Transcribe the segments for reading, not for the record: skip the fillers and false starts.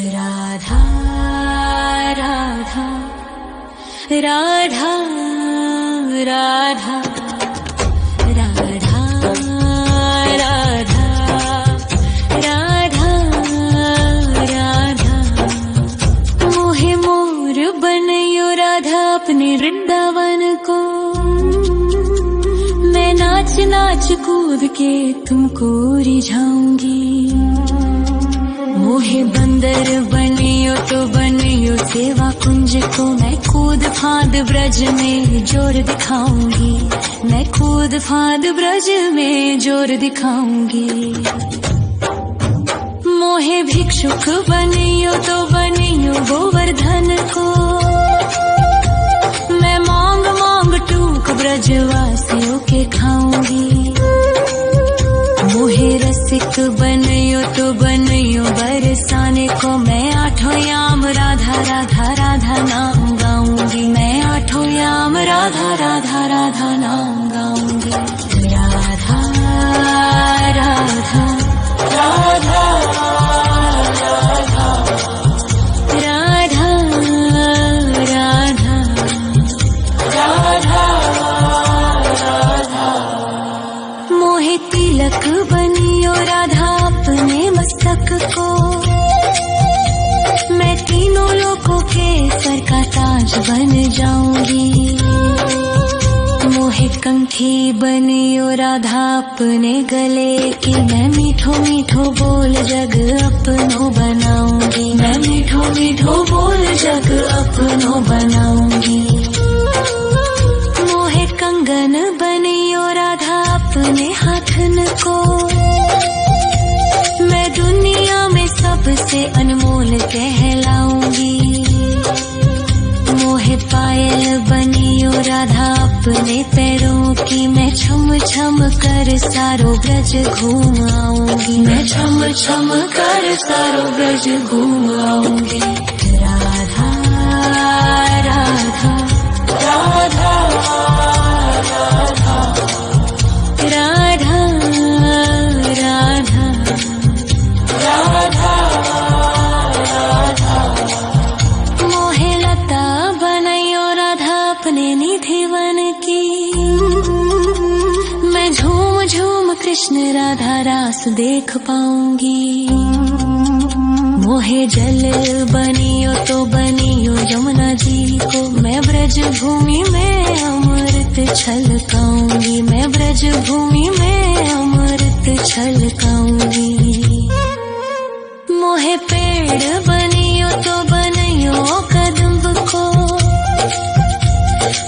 राधा राधा राधा राधा राधा राधा राधा राधा मोहे मोर बनयो राधा अपने वृंदावन को। मैं नाच नाच कूद के तुमको रिझाऊंगी। मोहे बंदर बनियो तो बनियो सेवा कुंज को। मैं कूद फांद ब्रज में जोर दिखाऊंगी। मैं कूद फांद ब्रज में जोर दिखाऊंगी। मोहे भिक्षुक बनियो तो बनियो गोवर्धन को। मैं मांग मांग टूक ब्रजवासियों के खाऊंगी। मोहे रसिक बनियो तो बनियो बरसाने को। मैं आठों याम राधा राधा राधा नाम गाऊंगी। मैं आठों याम राधा राधा राधा नाम गाऊंगी। राधा राधा राधा राधा राधा राधा राधा मोहे तिलक बनियो राधा अपने मस्तक को। मैं तीनों लोगों के सर का ताज बन जाऊंगी। मोहे कंठी बनियो राधा अपने गले की। मैं मीठो मीठो बोल जग अपनो बनाऊंगी। मैं मीठो मीठो बोल जग अपनो बनाऊंगी। मोहे कंगन बनियो राधा अपने हाथन को। मैं दुनिया में सबसे अनमोल कहलाऊंगी। मोहे पायल बनियो राधा अपने पैरों की। मैं छम छम कर सारो ब्रज घूम आऊंगी। मैं छम छम कर सारो ब्रज घूम आऊंगी। राधा राधा राधा राधा राधा राधा राधा राधा मोहे लता बनयो राधा अपने निधिवन की। मैं झूम झूम कृष्ण राधा रास देख पाऊंगी। मोहे जल बनियो तो बनियो यमुना जी को। मैं ब्रज भूमि में अमृत छलकाऊंगी। मैं ब्रज भूमि में अमृत छलकाऊंगी। मोहे पेड़ बनियो तो बनियो कदम्ब को।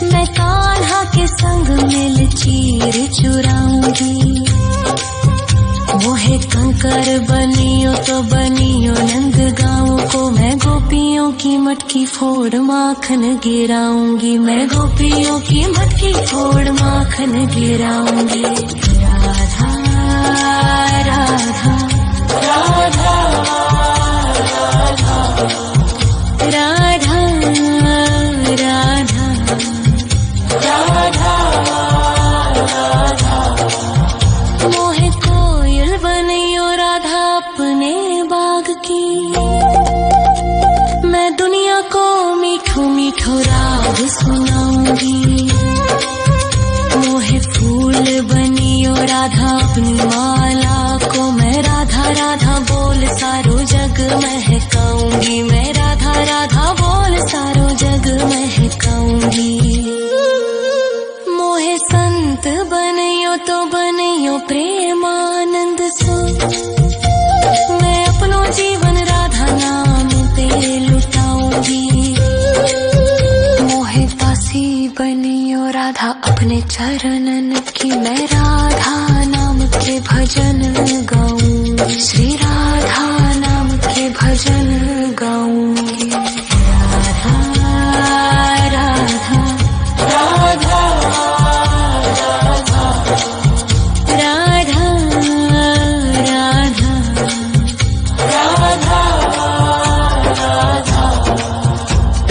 मैं कान्हा के संग मिल चीर चुराऊंगी। मोहे कंकर बनियो तो बनियो नंद गाँव को। मैं गोपियों की मटकी फोड़ माखन गिराऊंगी। मैं गोपियों की मटकी फोड़ माखन गिराऊंगी। राधा राधा राधा राधा राधा राधा राधा मोहे कोयल बनियो राधा अपने बाग की। मैं दुनिया को मीठो मीठो राग सुनाऊंगी। मोहे फूल बनियो राधा अपनी माला को। मैं राधा राधा बोल सारो जग महकाऊंगी। मैं राधा राधा बोल सारो जग महकाऊंगी। मोहे संत बनियो तो बनियो प्रेमानंद सो। मैं अपनो जीवन राधा नाम पे लुटाऊंगी। मोहे दासी बनियो राधा अपने चरणन की। मैं राधा नाम के भजन गाऊंगी। श्री राधा नाम के भजन गाऊंगी। राधा राधा राधा राधा राधा राधा राधा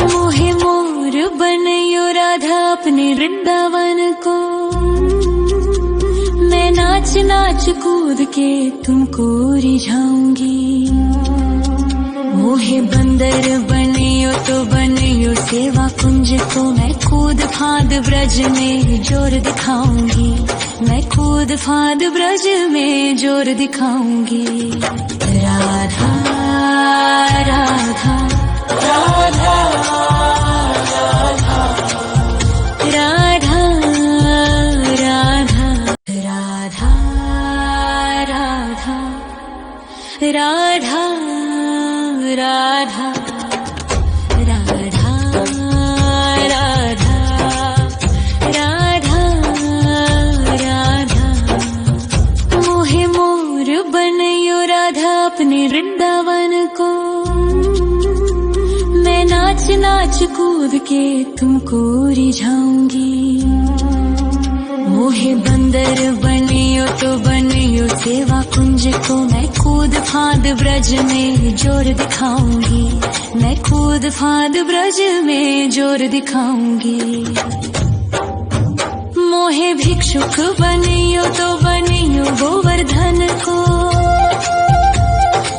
मोहे मोर बनयो राधा अपने वृंदावन को। मैं नाच नाच कूद के तुमको रिझाऊंगी। मोहे मोहे बंदर बनियो तो बनियो सेवा कुंज को मैं कूद फांद ब्रज में जोर दिखाऊंगी, मैं कूद फांद ब्रज में जोर दिखाऊंगी। राधा राधा राधा राधा राधा राधा राधा राधा राधा राधा राधा राधा राधा मोहे मोर बनयो राधा अपने वृंदावन को, मैं नाच नाच कूद के तुमको रिझाऊंगी। मोहे बंदर बनियो तो बनियो सेवा कुंज को मैं कूद फांद ब्रज में जोर दिखाऊंगी, मैं कूद फांद ब्रज में जोर दिखाऊंगी। मोहे भिक्षुक बनियो तो बनियो गोवर्धन को,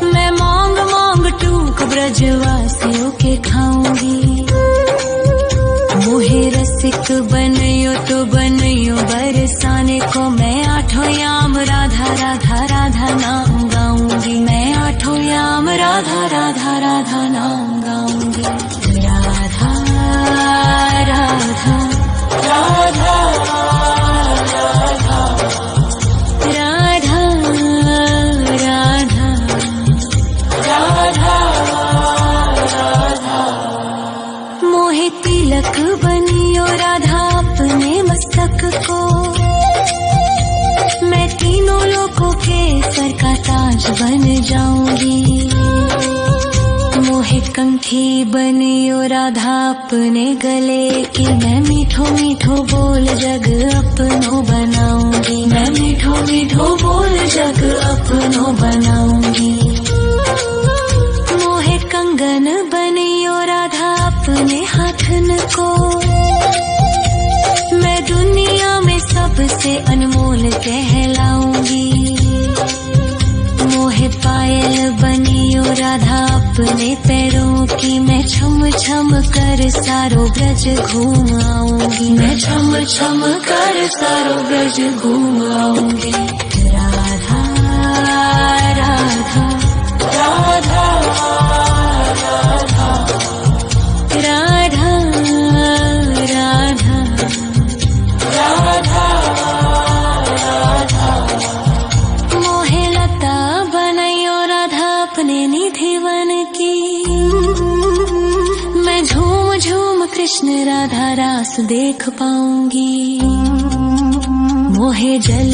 मैं मांग मांग टूक ब्रजवासियों के खाऊंगी। मोहे रसिक बनियो तो बनियो बरसाने को, मैं आठों याम राधा राधा राधा नाम गाऊंगी, मैं आठों याम राधा राधा राधा नाम गाऊंगी। राधा राधा राधा राधा राधा राधा राधा मोहे तिलक बनियो राधा अपने मस्तक को, मैं तीनों लोगों के सर का ताज बन जाऊंगी। मोहे कंठी बनियो राधा अपने गले की, मैं मीठो मीठो बोल जग अपनो बनाऊंगी, मैं मीठो मीठो बोल जग अपनो बनाऊंगी। मोहे कंगन बनियो राधा अपने हाथन को, मैं दुनिया में सबसे अनमोल कहलाऊंगी। मोहे पायल बनियो राधा अपने पैरों की, मैं छम छम कर सारो ब्रज घूम आऊंगी, मैं छम छम कर सारो ब्रज घूम आऊंगी। राधा राधा राधा राधा राधा राधा राधा मोहे लता बनयो राधा अपने निधि वन की, मैं झूम झूम कृष्ण राधा रास देख पाऊंगी। मोहे जल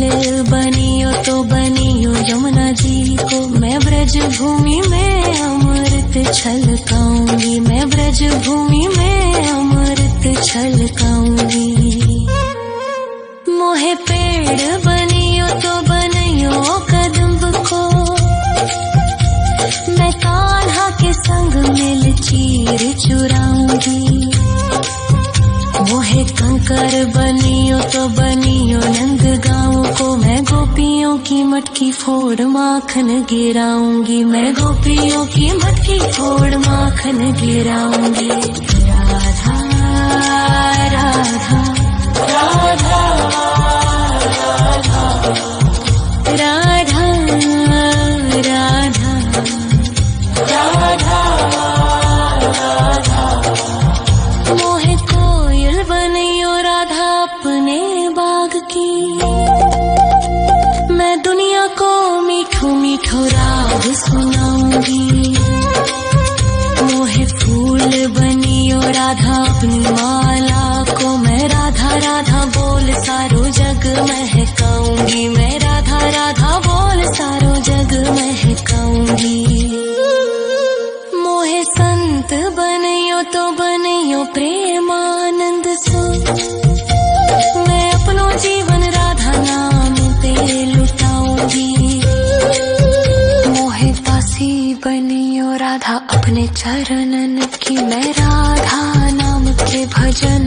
बनियो तो बनियो यमुना जी को, मैं ब्रज भूमि में अमृत छलकाऊंगी, मैं ब्रज भूमि में अमृत छलकाऊंगी। मोहे पेड़ बनियो तो बनियो कदम्ब को, मैं कान्हा के संग मिल चीर चुराऊंगी। मोहे कंकर बनियो तो बनियो नंद गाँव को, मैं गोपियों की मटकी फोड़ माखन गिराऊंगी, मैं गोपियों की मटकी फोड़ माखन गिराऊंगी। राधा राधा राधा राधा राधा राधा राधा मोहे कोयल बनियो राधा अपने बाग की, मैं दुनिया को मीठो मीठो राग सुनाऊंगी। मोहे फूल बनियो राधा अपनी माला को, मैं राधा राधा बोल सारो जग महकाऊंगी, मैं राधा राधा बोल सारो जग महकाऊंगी। मोहे संत बनियो तो बनियो प्रेमानंद सो, मैं अपनो जीवन राधा नाम पे लुटाऊंगी। मोहे दासी बनियो राधा अपने चरणन की, मैं राधा नाम के भजन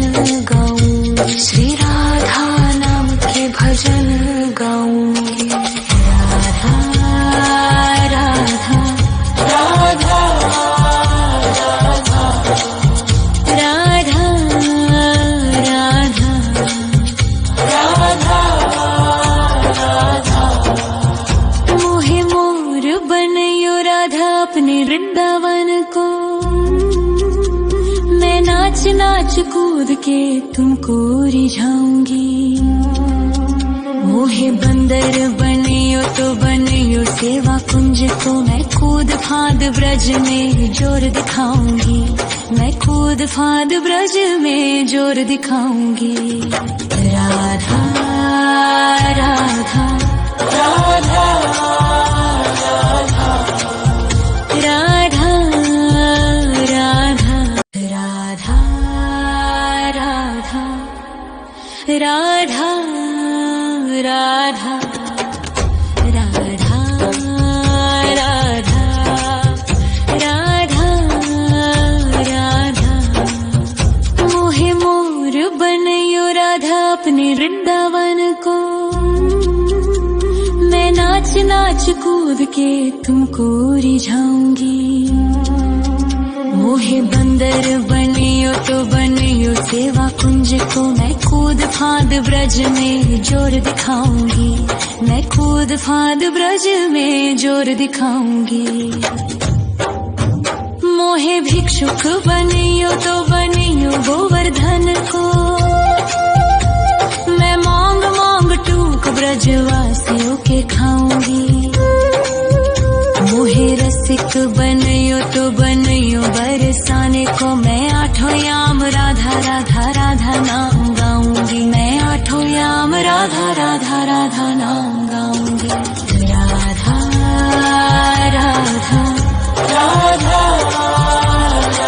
गाऊंगी, श्री राधा नाम के भजन गाऊंगी। राधा राधा राधा वृंदावन को। मैं नाच नाच कूद के तुमको रिझाऊंगी। मोहे बंदर बनियो तो बनियो सेवा कुंज को। मैं कूद फांद ब्रज में जोर दिखाऊंगी। मैं कूद फांद ब्रज में जोर दिखाऊंगी। राधा राधा राधा राधा राधा राधा राधा राधा राधा राधा राधा राधा राधा। मोहे मोर बनयो राधा अपने वृंदावन को। मैं नाच नाच कूद के तुमको रिझाऊंगी। मोहे बंदर बनियो तो बनियो सेवा कुंज को। मैं कूद फांद ब्रज में जोर दिखाऊंगी। मैं कूद फांद ब्रज में जोर दिखाऊंगी। मोहे भिक्षुक बनियो तो बनियो गोवर्धन को। मैं मांग मांग टूक ब्रजवासियों के खाऊंगी। मोहे रसिक बनियो तो बनियो बरसाने को। मैं आठों याम राधा राधा राधा नाम गाऊंगी। मैं आठों याम राधा राधा राधा नाम गाऊंगी। राधा राधा राधा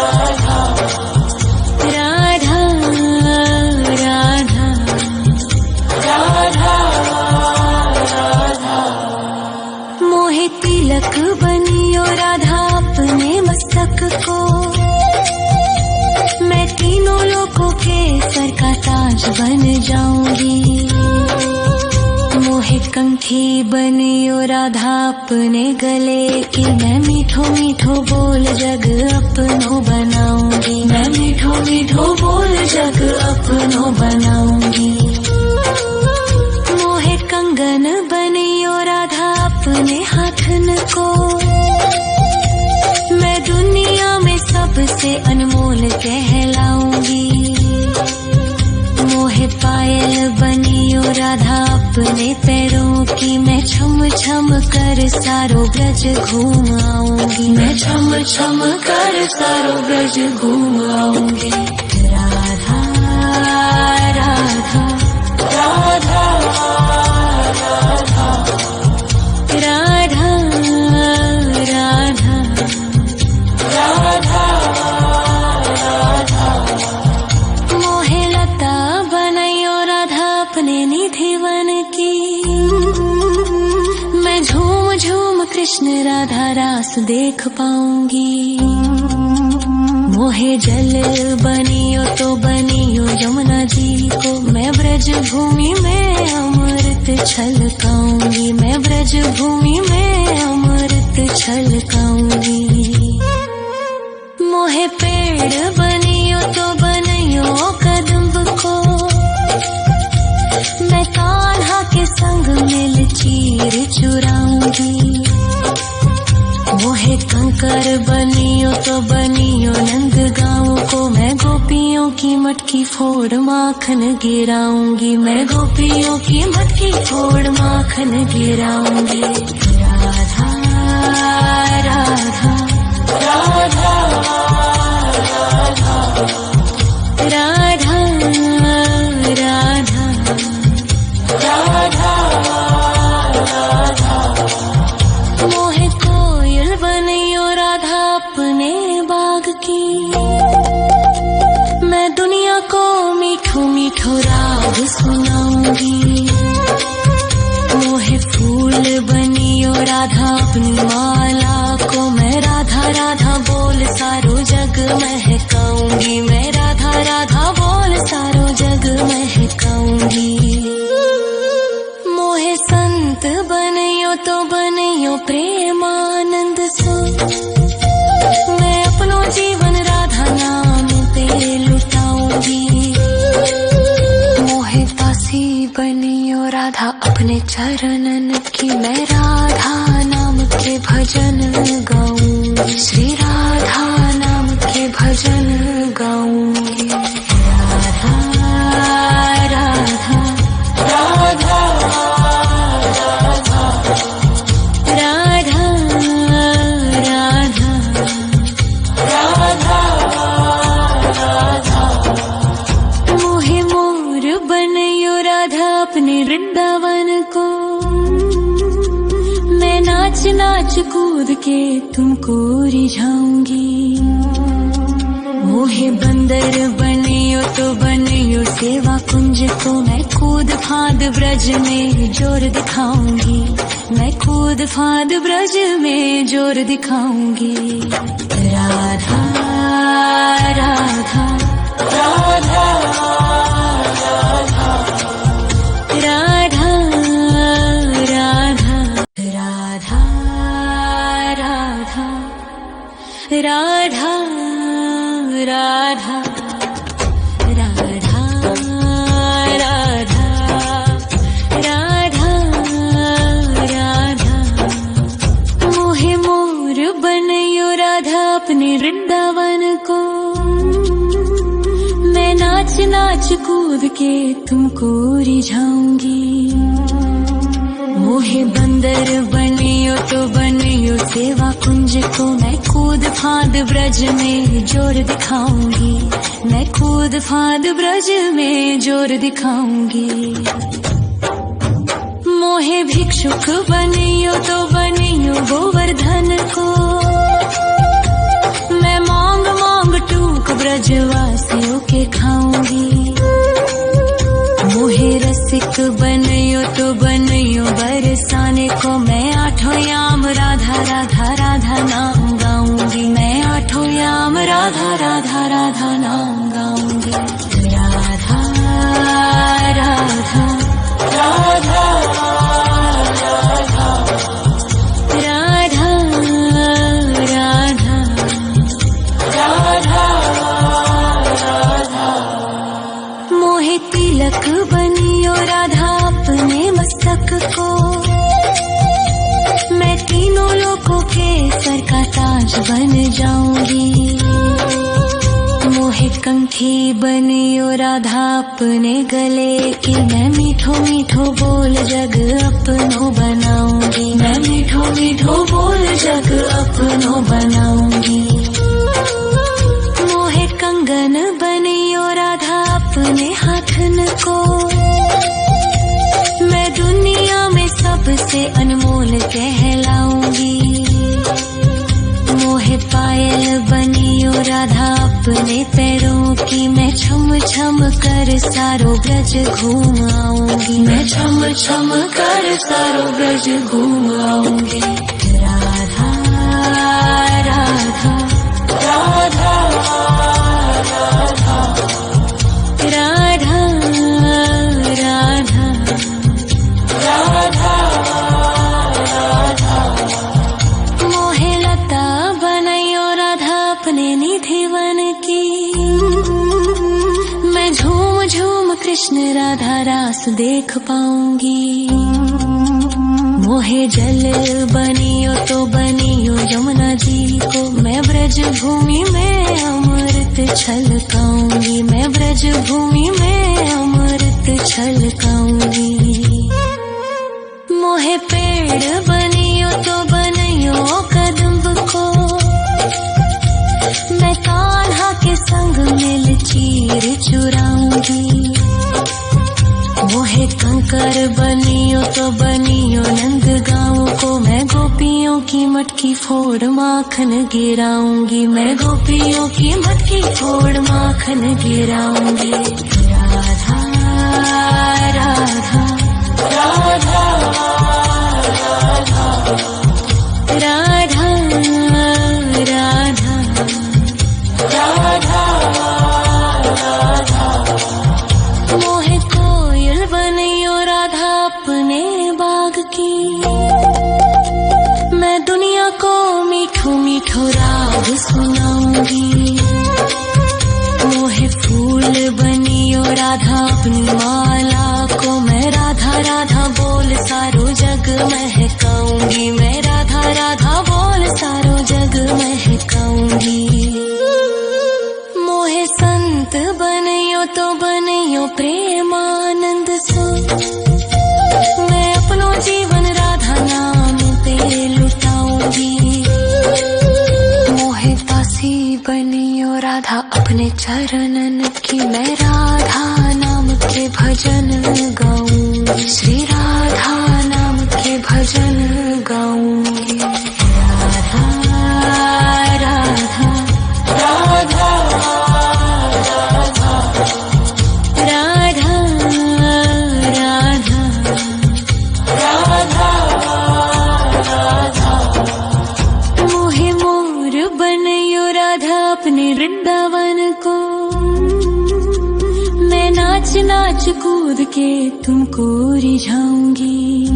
राधा राधा राधा राधा। मोहे तिलक बनियो राधा अपने मस्तक को। मैं तीनों लोगों के सर का ताज बन जाऊंगी। मोहे कंठी बनियो राधा अपने गले की। मैं मीठो मीठो बोल जग अपनो बनाऊंगी। मैं मीठो मीठो बोल जग अपनो बनाऊंगी। मोहे कंगन बनियो राधा अपने हाथन को। मैं दुनिया में सबसे अनमोल कहलाऊंगी। मोहे पायल बनियो राधा अपने पैरों की। मैं छम छम कर सारो ब्रज घूम आऊंगी। मैं छम छम कर सारो ब्रज घूम आऊंगी। राधा राधा राधा राधा राधा राधा राधा राधा। मोहे लता बनयो राधा अपने निधि वन की। मैं झूम झूम कृष्ण राधा रास देख पाऊंगी। मोहे जल बनियो तो बनियो यमुना जी को। मैं ब्रज भूमि में अमृत छलकाऊंगी। मैं ब्रज भूमि में अमृत छलकाऊंगी। मोहे पेड़ बनियो तो बनियो कदम्ब को। मैं कान्हा के संग मिल चीर चुराऊंगी। मोहे कंकर बनियो तो बनियो नंद गाँव को। मैं गोपियों की मटकी फोड़ माखन गिराऊंगी। मैं गोपियों की मटकी फोड़ माखन गिराऊंगी। राधा राधा राधा राधा राधा राधा राधा। मोहे कोयल बनियो राधा अपने बाग की। मैं दुनिया को मीठो मीठो राग सुनाऊंगी। मोहे फूल बनियो राधा अपनी माला को। मैं राधा राधा बोल सारो जग महकाऊंगी। मैं राधा राधा बोल सारो जग महकाऊंगी। मोहे संत बनियो तो बनियो प्रेमानंद सो। मैं अपनो जीवन राधा नाम पे लुटाऊंगी। मोहे दासी बनियो राधा अपने चरणन की। मैं राधा नाम के भजन गाऊंगी। श्री राधा के तुमको रिझाऊंगी। मोहे बंदर बनियो तो बनियो सेवा कुंज को, मैं कूद फाद ब्रज में जोर दिखाऊंगी। मैं कूद फाद ब्रज में जोर दिखाऊंगी। राधा राधा राधा राधा राधा राधा राधा राधा राधा राधा राधा राधा राधा मोहे मोर बनयो राधा अपने वृंदावन को। मैं नाच नाच कूद के तुमको रिझाऊंगी। मोहे बंदर बनियो तो बनियो सेवा कुंज को, मैं कूद फाद ब्रज में जोर दिखाऊंगी। मैं कूद फाद ब्रज में जोर दिखाऊंगी। मोहे भिक्षुक बनियो तो बनियो गोवर्धन को, मैं मांग मांग टूक ब्रजवासियों के खाऊंगी। मोहे रसिक बनियो तो बनियो बरसाने को, मैं आठों याम राधा राधा राधा नाम गाऊंगी। मैं आठों याम राधा राधा राधा नाम गाऊंगी। राधा राधा राधा राधा राधा राधा राधा मोहे तिलक बनियो राधा अपने मस्तक को, मैं तीनों लोगों के सर का ताज बन जाऊंगी। मोहे कंठी बनियो राधा अपने गले की, मैं मीठो मीठो बोल जग अपनो बनाऊंगी। मैं मीठो मीठो बोल जग अपनो बनाऊंगी। मोहे कंगन बनियो राधा अपने हाथन को, मैं दुनिया में सबसे अनमोल कहलाऊंगी। मोहे पायल बनियो राधा अपने पैरों की, मैं छम छम कर सारो ब्रज घूम आऊंगी। मैं छम छम कर सारो ब्रज घूम आऊंगी। राधा राधा राधा राधा राधा राधा राधा राधा मोहे लता बनयो राधा अपने निधि वन की, मैं झूम झूम कृष्ण राधा रास देख पाऊंगी। मोहे जल बनियो तो बनियो यमुना जी को, मैं ब्रज भूमि में अमृत छलकाऊंगी। मैं ब्रज भूमि में अमृत छलकाऊंगी। मोहे पेड़ बनियो तो बनियो कदम्ब को, मैं कान्हा के संग मिल चीर चुराऊंगी। मोहे कंकर बनियो तो बनियो नंद गाँव को, मैं गोपियों की मटकी फोड़ माखन गिराऊंगी। मैं गोपियों की मटकी फोड़ माखन गिराऊंगी। राधा राधा राधा राधा राधा राधा राधा मोहे कोयल बनियो राधा अपने बाग की, मैं दुनिया को मीठो मीठो राग सुनाऊंगी। मोहे फूल बनियो राधा अपनी माला को, मैं राधा राधा बोल सारो जग महकाऊंगी। मैं राधा राधा बोल सारो जग महकाऊंगी। मोहे संत बनियो तो बनियो प्रेमानंद सो, मैं अपनो जीवन राधा नाम पे लुटाऊंगी। मोहे दासी बनियो राधा अपने चरणन की, मैं राधा नाम के भजन गाऊंगी। श्री राधा नाम के भजन गाऊंगी। राधा अपने वृंदावन को। मैं नाच नाच कूद के तुमको रिझाऊंगी।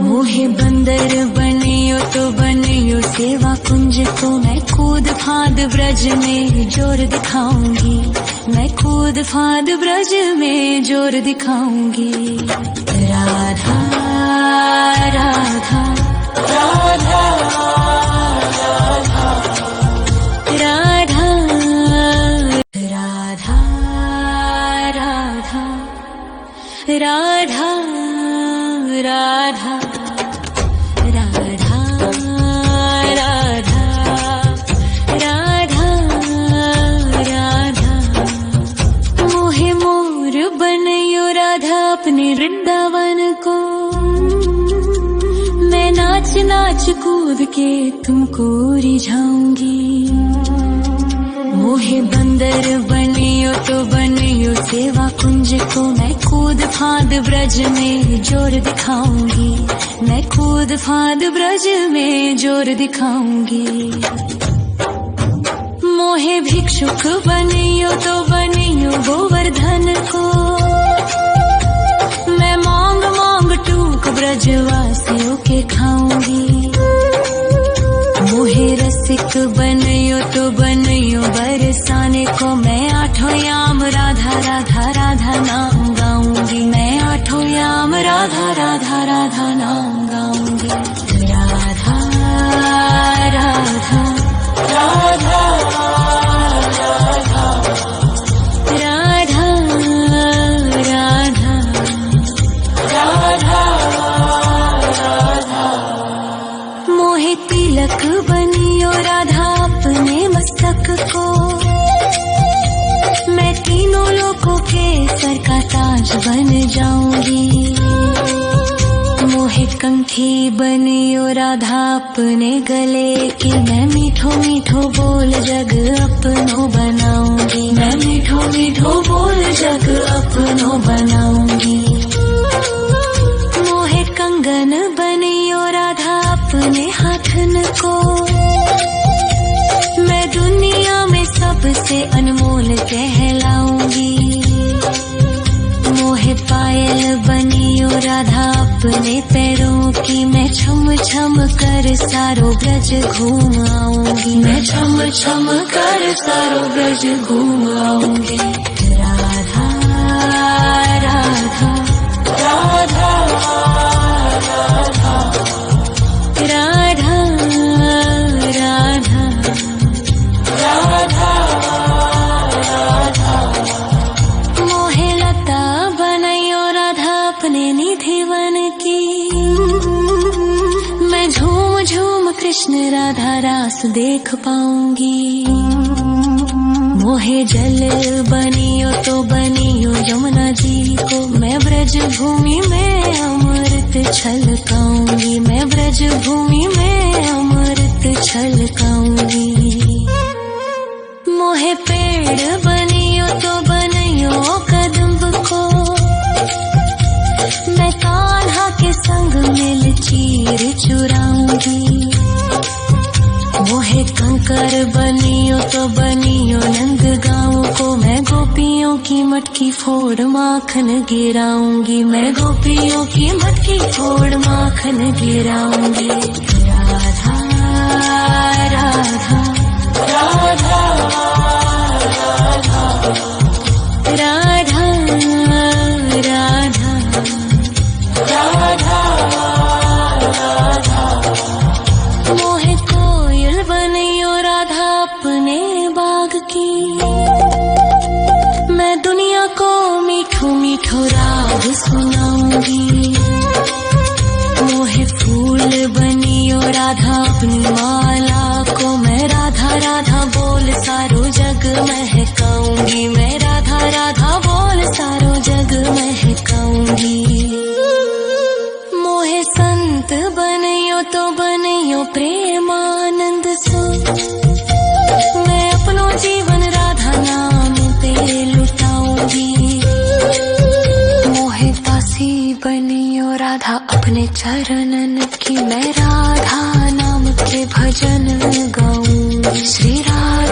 मोहे बंदर बनियो तो बनियो सेवा कुंज को। मैं कूद फांद ब्रज में जोर दिखाऊंगी। मैं कूद फांद ब्रज में जोर दिखाऊंगी। राधा राधा राधा राधा राधा राधा राधा राधा राधा राधा राधा राधा। मोहे मोर बनयो राधा अपने वृंदावन को। मैं नाच नाच कूद के तुमको रिझाऊंगी। मोहे बंदर बनियो तो बनियो सेवा कुंज को। मैं कूद फांद ब्रज में जोर दिखाऊंगी। मैं कूद फांद ब्रज में जोर दिखाऊंगी। मोहे भिक्षुक बनियो तो बनियो गोवर्धन को। मैं मांग मांग टूक ब्रजवासियों के खाऊंगी। मोहे रसिक बनियो तो बनियो बरसाने को। मैं आठों याम राधा राधा राधा नाम गाऊंगी। मैं आठों याम राधा राधा राधा नाम गाऊंगी। राधा राधा राधा राधा राधा राधा राधा राधा। मोहे तिलक बनियो राधा अपने मस्तक को। मैं तीनों लोगों के सर का ताज बन जाऊंगी। मोहे कंठी बनियो राधा अपने गले की। मैं मीठो मीठो बोल जग अपनो बनाऊंगी। मैं मीठो मीठो बोल जग अपनो बनाऊंगी। मोहे कंगन बनियो राधा अपने हाथन को। मैं दुनिया में सबसे अनमोल कहलाऊंगी। मोहे पायल बनियो राधा अपने पैरों की। मैं छम छम कर सारो ब्रज घूम आऊंगी। मैं छम छम कर सारो ब्रज घूम आऊंगी। राधा राधा राधा राधा राधा राधा राधा राधा। मोहे लता बनयो राधा अपने निधि वन की। मैं झूम झूम कृष्ण राधा रास देख पाऊंगी। मोहे जल बनियो तो बनियो यमुना जी को। मैं ब्रज भूमि में अमृत छलकाऊंगी। मैं ब्रज भूमि में अमृत छलकाऊंगी। मोहे पेड़ बनियो तो बनियो कदम्ब को। मैं कान्हा के संग मिल चीर चुराऊंगी। मोहे कंकर बनियो तो बनियो नंद गाँव को। मैं गोपियों की मटकी फोड़ माखन गिराऊंगी। मैं गोपियों की मटकी फोड़ माखन गिराऊंगी। राधा राधा राधा राधा राधा राधा राधा। मोहे कोयल बनियो राधा अपने बाग की। मैं दुनिया को मीठो मीठो राग सुनाऊंगी। मोहे फूल बनियो राधा अपनी माला को। मैं राधा राधा बोल सारो जग महकाऊंगी। मैं राधा राधा बोल सारो जग महकाऊंगी। मोहे संत बनियो तो बनियो प्रेमानंद सो। मैं अपनो जीवन राधा नाम पे लुटाऊंगी। मोहे दासी बनियो राधा अपने चरणन की। मैं राधा नाम के भजन गाऊं। श्री राधा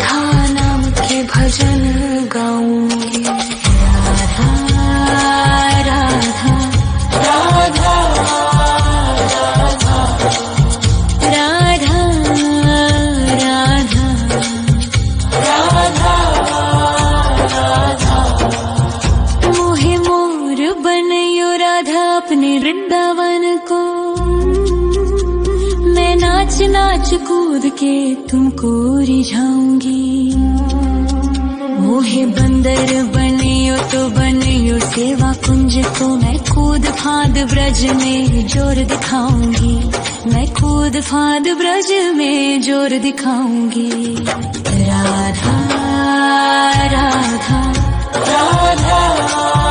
नाच कूद के तुमको रिझाऊंगी। मोहे बंदर बनियो तो बनियो सेवा कुंज को, मैं कूद फांद ब्रज में जोर दिखाऊंगी। मैं कूद फांद ब्रज में जोर दिखाऊंगी। राधा राधा राधा